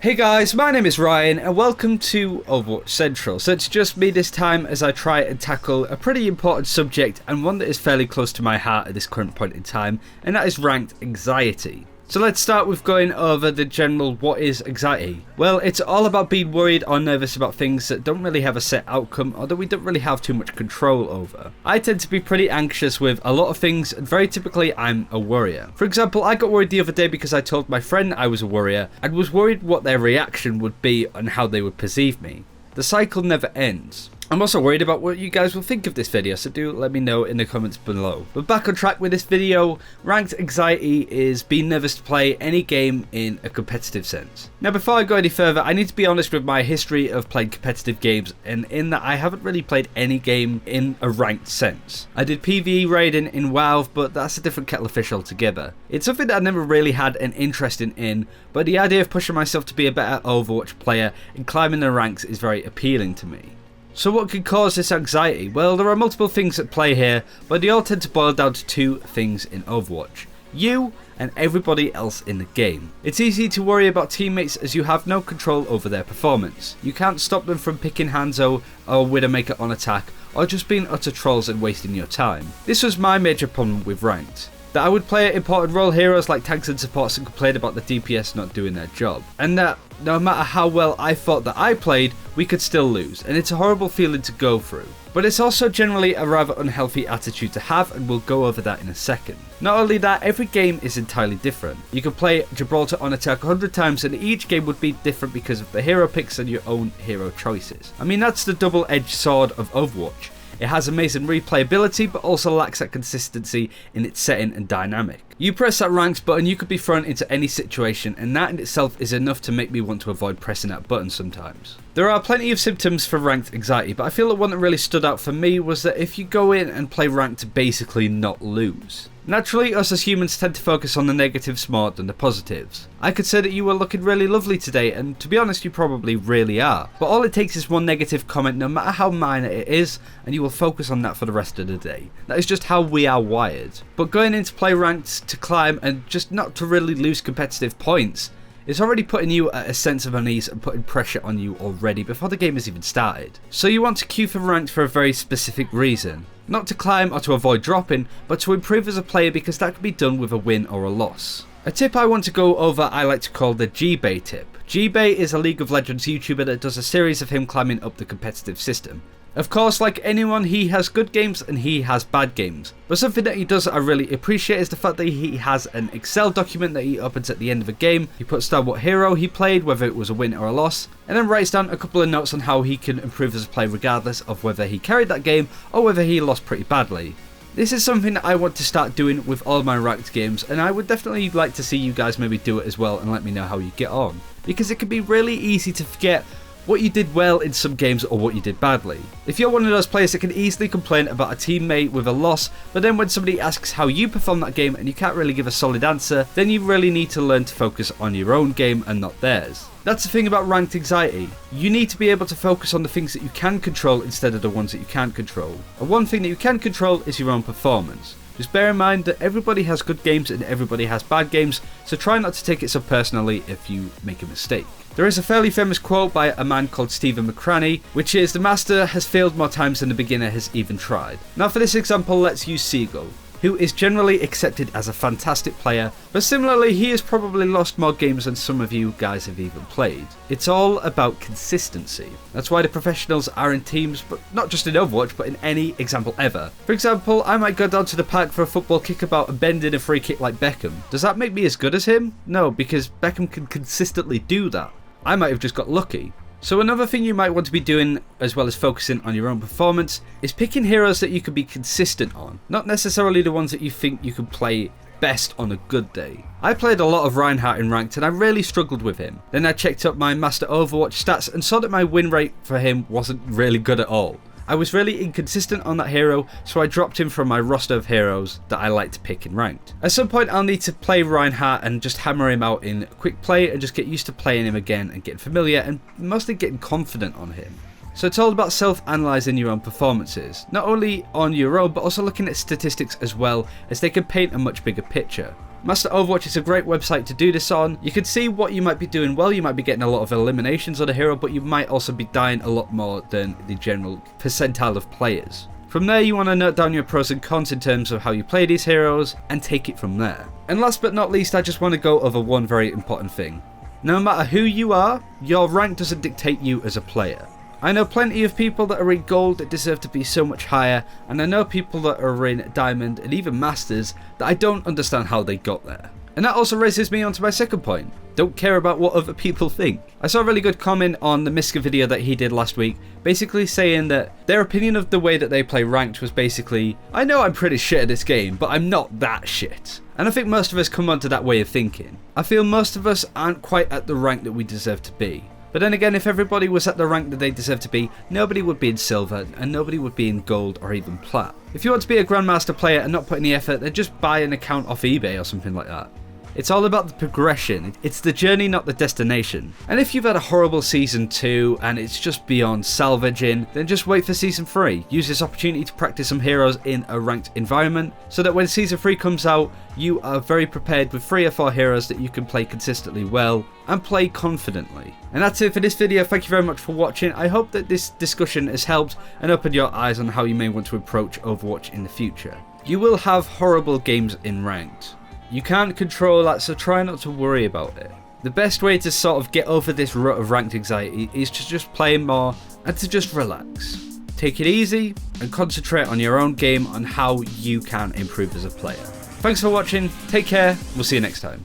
Hey guys, my name is Ryan and welcome to Overwatch Central. So it's just me this time as I try and tackle a pretty important subject and one that is fairly close to my heart at this current point in time, and that is ranked anxiety. So let's start with going over the general what is anxiety. Well, it's all about being worried or nervous about things that don't really have a set outcome or that we don't really have too much control over. I tend to be pretty anxious with a lot of things, and very typically I'm a worrier. For example, I got worried the other day because I told my friend I was a worrier and was worried what their reaction would be and how they would perceive me. The cycle never ends. I'm also worried about what you guys will think of this video, so do let me know in the comments below. But back on track with this video, ranked anxiety is being nervous to play any game in a competitive sense. Now before I go any further, I need to be honest with my history of playing competitive games, and in that I haven't really played any game in a ranked sense. I did PvE raiding in WoW, but that's a different kettle of fish altogether. It's something that I never really had an interest in, but the idea of pushing myself to be a better Overwatch player and climbing the ranks is very appealing to me. So what could cause this anxiety? Well, there are multiple things at play here, but they all tend to boil down to two things in Overwatch: you and everybody else in the game. It's easy to worry about teammates as you have no control over their performance. You can't stop them from picking Hanzo or Widowmaker on attack, or just being utter trolls and wasting your time. This was my major problem with ranked. That I would play important role heroes like tanks and supports and complain about the DPS not doing their job. And that no matter how well I thought that I played, we could still lose, and it's a horrible feeling to go through. But it's also generally a rather unhealthy attitude to have, and we'll go over that in a second. Not only that, every game is entirely different. You can play Gibraltar on attack 100 times and each game would be different because of the hero picks and your own hero choices. I mean, that's the double-edged sword of Overwatch. It has amazing replayability, but also lacks that consistency in its setting and dynamic. You press that ranked button, you could be thrown into any situation, and that in itself is enough to make me want to avoid pressing that button sometimes. There are plenty of symptoms for ranked anxiety, but I feel that one that really stood out for me was that if you go in and play ranked to basically not lose. Naturally, us as humans tend to focus on the negatives more than the positives. I could say that you were looking really lovely today, and to be honest you probably really are. But all it takes is one negative comment, no matter how minor it is, and you will focus on that for the rest of the day. That is just how we are wired. But going in to play ranked to climb and just not to really lose competitive points, it's already putting you at a sense of unease and putting pressure on you already before the game has even started. So you want to queue for ranked for a very specific reason. Not to climb or to avoid dropping, but to improve as a player, because that can be done with a win or a loss. A tip I want to go over I like to call the G-Bay tip. G-Bay is a League of Legends YouTuber that does a series of him climbing up the competitive system. Of course, like anyone, he has good games and he has bad games. But something that he does that I really appreciate is the fact that he has an Excel document that he opens at the end of a game. He puts down what hero he played, whether it was a win or a loss, and then writes down a couple of notes on how he can improve as a player regardless of whether he carried that game or whether he lost pretty badly. This is something that I want to start doing with all my ranked games, and I would definitely like to see you guys maybe do it as well and let me know how you get on. Because it can be really easy to forget what you did well in some games or what you did badly. If you're one of those players that can easily complain about a teammate with a loss, but then when somebody asks how you performed that game and you can't really give a solid answer, then you really need to learn to focus on your own game and not theirs. That's the thing about ranked anxiety. You need to be able to focus on the things that you can control instead of the ones that you can't control. And one thing that you can control is your own performance. Just bear in mind that everybody has good games and everybody has bad games, so try not to take it so personally if you make a mistake. There is a fairly famous quote by a man called Stephen McCraney, which is, "The master has failed more times than the beginner has even tried." Now for this example, let's use Seagull, who is generally accepted as a fantastic player, but similarly he has probably lost more games than some of you guys have even played. It's all about consistency. That's why the professionals are in teams, but not just in Overwatch, but in any example ever. For example, I might go down to the park for a football kickabout and bend in a free kick like Beckham. Does that make me as good as him? No, because Beckham can consistently do that. I might have just got lucky. So another thing you might want to be doing, as well as focusing on your own performance, is picking heroes that you can be consistent on. Not necessarily the ones that you think you can play best on a good day. I played a lot of Reinhardt in ranked and I really struggled with him. Then I checked up my Master Overwatch stats and saw that my win rate for him wasn't really good at all. I was really inconsistent on that hero, so I dropped him from my roster of heroes that I like to pick in ranked. At some point I'll need to play Reinhardt and just hammer him out in quick play and just get used to playing him again and getting familiar and mostly getting confident on him. So it's all about self-analysing your own performances, not only on your own but also looking at statistics as well, as they can paint a much bigger picture. Master Overwatch is a great website to do this on. You can see what you might be doing well. You might be getting a lot of eliminations on a hero, but you might also be dying a lot more than the general percentile of players. From there, you want to note down your pros and cons in terms of how you play these heroes and take it from there. And last but not least, I just want to go over one very important thing. No matter who you are, your rank doesn't dictate you as a player. I know plenty of people that are in gold that deserve to be so much higher, and I know people that are in diamond and even masters that I don't understand how they got there. And that also raises me onto my second point. Don't care about what other people think. I saw a really good comment on the Miska video that he did last week, basically saying that their opinion of the way that they play ranked was basically, I know I'm pretty shit at this game, but I'm not that shit. And I think most of us come onto that way of thinking. I feel most of us aren't quite at the rank that we deserve to be. But then again, if everybody was at the rank that they deserve to be, nobody would be in silver and nobody would be in gold or even plat. If you want to be a grandmaster player and not put any effort, then just buy an account off eBay or something like that. It's all about the progression. It's the journey, not the destination. And if you've had a horrible season 2 and it's just beyond salvaging, then just wait for season 3. Use this opportunity to practice some heroes in a ranked environment so that when season 3 comes out, you are very prepared with 3 or 4 heroes that you can play consistently well and play confidently. And that's it for this video. Thank you very much for watching. I hope that this discussion has helped and opened your eyes on how you may want to approach Overwatch in the future. You will have horrible games in ranked. You can't control that, so try not to worry about it. The best way to sort of get over this rut of ranked anxiety is to just play more and to just relax. Take it easy and concentrate on your own game on how you can improve as a player. Thanks for watching, take care, we'll see you next time.